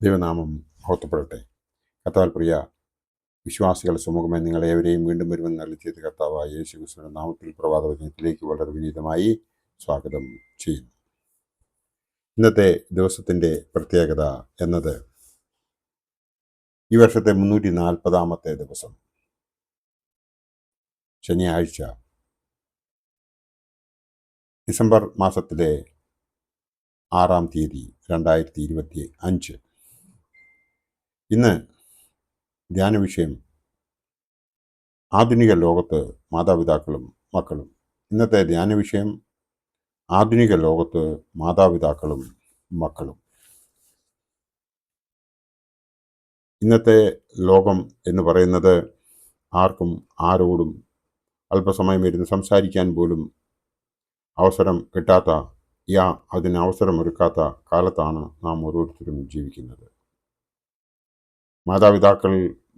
ദൈവനാമം മഹത്വപ്പെടട്ടെ. കർത്താവിൽ പ്രിയ വിശ്വാസികൾ സുമുഖമേ, നിങ്ങളേവരെയും വീണ്ടും വരുമെന്ന് നല്ല ചെയ്ത് കർത്താവായ യേശു ക്രിസ്തുവിന്റെ നാമത്തിൽ പ്രഭാതവചനത്തിലേക്ക് വളരെ വിനീതമായി സ്വാഗതം ചെയ്യുന്നു. ഇന്നത്തെ ദിവസത്തിൻ്റെ പ്രത്യേകത എന്നത് ഈ വർഷത്തെ 340 ദിവസം, ശനിയാഴ്ച, ഡിസംബർ മാസത്തിലെ 6-ാം തീയതി 2025. ഇന്ന് ധ്യാന വിഷയം ആധുനിക ലോകത്ത് മാതാപിതാക്കളും മക്കളും. ഇന്നത്തെ ധ്യാന വിഷയം ആധുനിക ലോകത്ത് മാതാപിതാക്കളും മക്കളും. ഇന്നത്തെ ലോകം എന്ന് പറയുന്നത് ആർക്കും ആരോടും അല്പസമയം ഇരുന്ന് സംസാരിക്കാൻ പോലും അവസരം കിട്ടാത്ത, അതിന് അവസരമൊരുക്കാത്ത കാലത്താണ് നാം ഓരോരുത്തരും ജീവിക്കുന്നത്. മാതാപിതാക്കൾ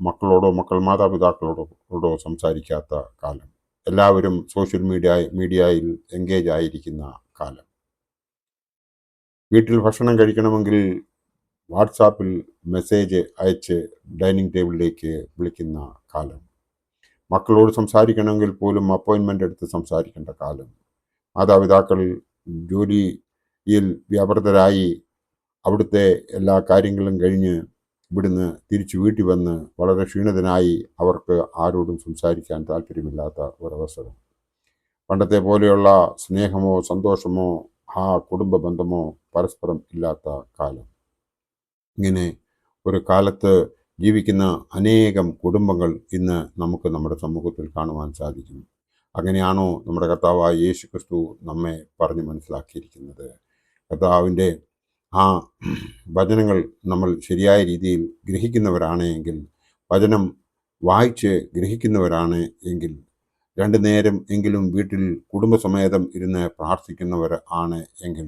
മക്കളോടോ, മക്കൾ മാതാപിതാക്കളോടോ സംസാരിക്കാത്ത കാലം. എല്ലാവരും സോഷ്യൽ മീഡിയയിൽ എൻഗേജ് ആയിരിക്കുന്ന കാലം. വീട്ടിൽ ഭക്ഷണം കഴിക്കണമെങ്കിൽ വാട്സാപ്പിൽ മെസ്സേജ് അയച്ച് ഡൈനിങ് ടേബിളിലേക്ക് വിളിക്കുന്ന കാലം. മക്കളോട് സംസാരിക്കണമെങ്കിൽ പോലും അപ്പോയിൻമെൻ്റ് എടുത്ത് സംസാരിക്കേണ്ട കാലം. മാതാപിതാക്കൾ ജോലിയിൽ വ്യാപൃതരായി അവിടുത്തെ എല്ലാ കാര്യങ്ങളും കഴിഞ്ഞ് ഇവിടുന്ന് തിരിച്ചു വീട്ടിൽ വന്ന് വളരെ ക്ഷീണിതനായി അവർക്ക് ആരോടും സംസാരിക്കാൻ താല്പര്യമില്ലാത്ത ഒരവസരം. പണ്ടത്തെ പോലെയുള്ള സ്നേഹമോ സന്തോഷമോ കുടുംബ ബന്ധമോ പരസ്പരം ഇല്ലാത്ത കാലം. ഇങ്ങനെ ഒരു കാലത്ത് ജീവിക്കുന്ന അനേകം കുടുംബങ്ങൾ ഇന്ന് നമുക്ക് നമ്മുടെ സമൂഹത്തിൽ കാണുവാൻ സാധിക്കും. അങ്ങനെയാണോ നമ്മുടെ കർത്താവായ യേശു ക്രിസ്തു നമ്മെ പറഞ്ഞ് മനസ്സിലാക്കിയിരിക്കുന്നത്? കർത്താവിൻ്റെ വചനങ്ങൾ നമ്മൾ ശരിയായ രീതിയിൽ ഗ്രഹിക്കുന്നവരാണ് എങ്കിൽ, വചനം വായിച്ച് ഗ്രഹിക്കുന്നവരാണ് എങ്കിൽ, 2 നേരം എങ്കിലും വീട്ടിൽ കുടുംബസമേതം ഇരുന്ന് പ്രാർത്ഥിക്കുന്നവർ ആണ് എങ്കിൽ,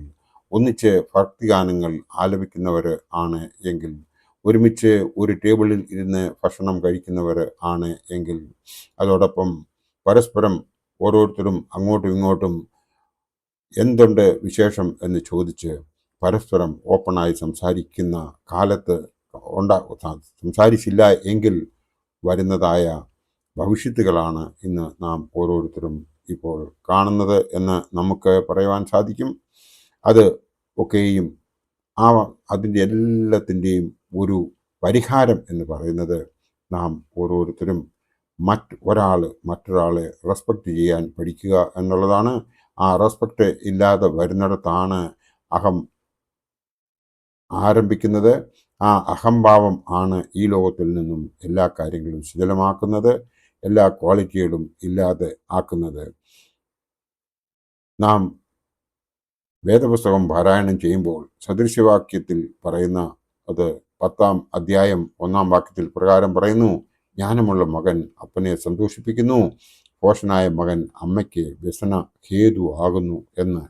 ഒന്നിച്ച് ഭക്തിഗാനങ്ങൾ ആലപിക്കുന്നവർ ആണ് എങ്കിൽ, ഒരുമിച്ച് ഒരു ടേബിളിൽ ഇരുന്ന് ഭക്ഷണം കഴിക്കുന്നവർ ആണ് എങ്കിൽ, അതോടൊപ്പം പരസ്പരം ഓരോരുത്തരും അങ്ങോട്ടും ഇങ്ങോട്ടും എന്തുണ്ട് വിശേഷം എന്ന് ചോദിച്ച് പരസ്പരം ഓപ്പണായി സംസാരിക്കുന്ന കാലത്ത് സംസാരിച്ചില്ല എങ്കിൽ വരുന്നതായ ഭവിഷ്യത്തുകളാണ് ഇന്ന് നാം ഓരോരുത്തരും ഇപ്പോൾ കാണുന്നത് എന്ന് നമുക്ക് പറയുവാൻ സാധിക്കും. അത് ഒക്കെയും അതിൻ്റെ എല്ലാത്തിൻ്റെയും ഒരു പരിഹാരം എന്ന് പറയുന്നത് നാം ഓരോരുത്തരും മറ്റൊരാളെ റെസ്പെക്റ്റ് ചെയ്യാൻ പഠിക്കുക എന്നുള്ളതാണ്. ആ റെസ്പെക്റ്റ് ഇല്ലാതെ വരുന്നിടത്താണ് അഹം ആരംഭിക്കുന്നത്. ആ അഹംഭാവം ആണ് ഈ ലോകത്തിൽ നിന്നും എല്ലാ കാര്യങ്ങളും ശിഥിലമാക്കുന്നത്, എല്ലാ ക്വാളിറ്റികളും ഇല്ലാതെ ആക്കുന്നത്. നാം വേദപുസ്തകം പാരായണം ചെയ്യുമ്പോൾ സദൃശ്യവാക്യത്തിൽ പറയുന്ന അത് 10-ാം അധ്യായം 1-ാം വാക്യത്തിൽ പ്രകാരം പറയുന്നു: ജ്ഞാനമുള്ള മകൻ അപ്പനെ സന്തോഷിപ്പിക്കുന്നു, ഭോഷനായ മകൻ അമ്മയ്ക്ക് വ്യസന ഹേതു ആകുന്നു എന്ന്.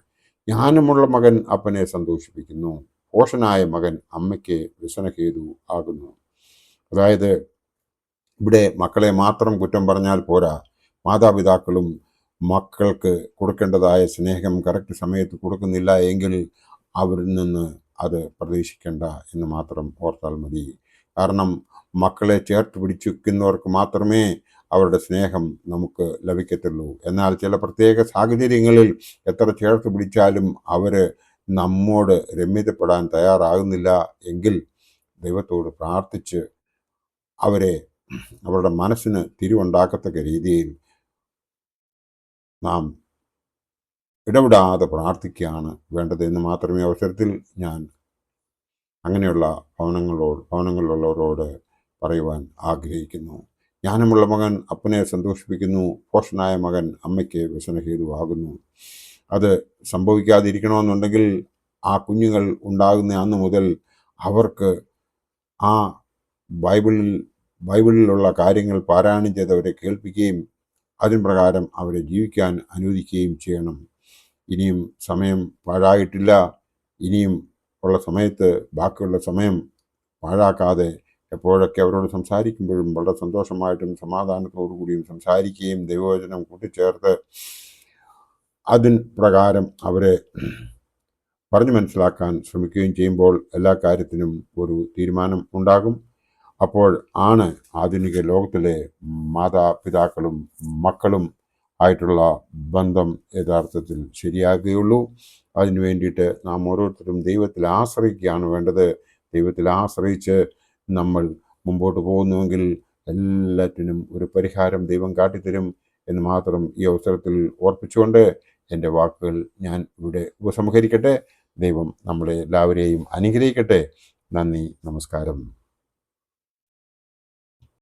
ജ്ഞാനമുള്ള മകൻ അപ്പനെ സന്തോഷിപ്പിക്കുന്നു, ഭോഷനായ മകൻ അമ്മയ്ക്ക് വ്യസനഹേതു ആകുന്നു. അതായത് ഇവിടെ മക്കളെ മാത്രം കുറ്റം പറഞ്ഞാൽ പോരാ, മാതാപിതാക്കളും മക്കൾക്ക് കൊടുക്കേണ്ടതായ സ്നേഹം കറക്റ്റ് സമയത്ത് കൊടുക്കുന്നില്ല എങ്കിൽ അവരിൽ നിന്ന് അത് പ്രതീക്ഷിക്കേണ്ട എന്ന് മാത്രം ഓർത്താൽ മതി. കാരണം മക്കളെ ചേർത്ത് പിടിച്ചിരിക്കുന്നവർക്ക് മാത്രമേ അവരുടെ സ്നേഹം നമുക്ക് ലഭിക്കത്തുള്ളൂ. എന്നാൽ ചില പ്രത്യേക സാഹചര്യങ്ങളിൽ എത്ര ചേർത്ത് പിടിച്ചാലും അവർ നമ്മോട് രമ്യതപ്പെടാൻ തയ്യാറാകുന്നില്ല എങ്കിൽ ദൈവത്തോട് പ്രാർത്ഥിച്ച് അവരുടെ മനസ്സിന് തിരിവുണ്ടാക്കത്തക്ക രീതിയിൽ നാം ഇടപെടാതെ പ്രാർത്ഥിക്കുകയാണ് വേണ്ടത് എന്ന് മാത്രമേ അവസരത്തിൽ ഞാൻ അങ്ങനെയുള്ള ഭവനങ്ങളിലുള്ളവരോട് പറയുവാൻ ആഗ്രഹിക്കുന്നു. ജ്ഞാനമുള്ള മകൻ അപ്പനെ സന്തോഷിപ്പിക്കുന്നു, ഭോഷനായ മകൻ അമ്മയ്ക്ക് വ്യസനഹേതുവാകുന്നു. അത് സംഭവിക്കാതിരിക്കണമെന്നുണ്ടെങ്കിൽ ആ കുഞ്ഞുങ്ങൾ ഉണ്ടാകുന്ന അന്ന് മുതൽ അവർക്ക് ആ ബൈബിളിലുള്ള കാര്യങ്ങൾ പാരായണം ചെയ്ത് അവരെ കേൾപ്പിക്കുകയും അതിന് പ്രകാരം അവരെ ജീവിക്കാൻ അനുവദിക്കുകയും ചെയ്യണം. ഇനിയും സമയം പാഴായിട്ടില്ല. ഇനിയും ഉള്ള സമയത്ത് ബാക്കിയുള്ള സമയം പാഴാക്കാതെ എപ്പോഴൊക്കെ അവരോട് സംസാരിക്കുമ്പോഴും വളരെ സന്തോഷമായിട്ടും സമാധാനത്തോടു കൂടിയും സംസാരിക്കുകയും ദൈവവചനം കൂട്ടിച്ചേർത്ത് അതിൻ പ്രകാരം അവരെ പറഞ്ഞു മനസ്സിലാക്കാൻ ശ്രമിക്കുകയും ചെയ്യുമ്പോൾ എല്ലാ കാര്യത്തിനും ഒരു തീരുമാനം ഉണ്ടാകും. അപ്പോൾ ആണ് ആധുനിക ലോകത്തിലെ മാതാപിതാക്കളും മക്കളും ആയിട്ടുള്ള ബന്ധം യഥാർത്ഥത്തിൽ ശരിയാകുകയുള്ളൂ. അതിനു വേണ്ടിയിട്ട് നാം ഓരോരുത്തരും ദൈവത്തിൽ ആശ്രയിക്കുകയാണ് വേണ്ടത്. ദൈവത്തിൽ ആശ്രയിച്ച് നമ്മൾ മുമ്പോട്ട് പോകുന്നുവെങ്കിൽ എല്ലാറ്റിനും ഒരു പരിഹാരം ദൈവം കാട്ടിത്തരും എന്ന് മാത്രം ഈ അവസരത്തിൽ ഓർപ്പിച്ചുകൊണ്ട് എൻ്റെ വാക്കുകൾ ഞാൻ ഇവിടെ ഉപസംഹരിക്കട്ടെ. ദൈവം നമ്മളെ എല്ലാവരെയും അനുഗ്രഹിക്കട്ടെ. നന്ദി, നമസ്കാരം.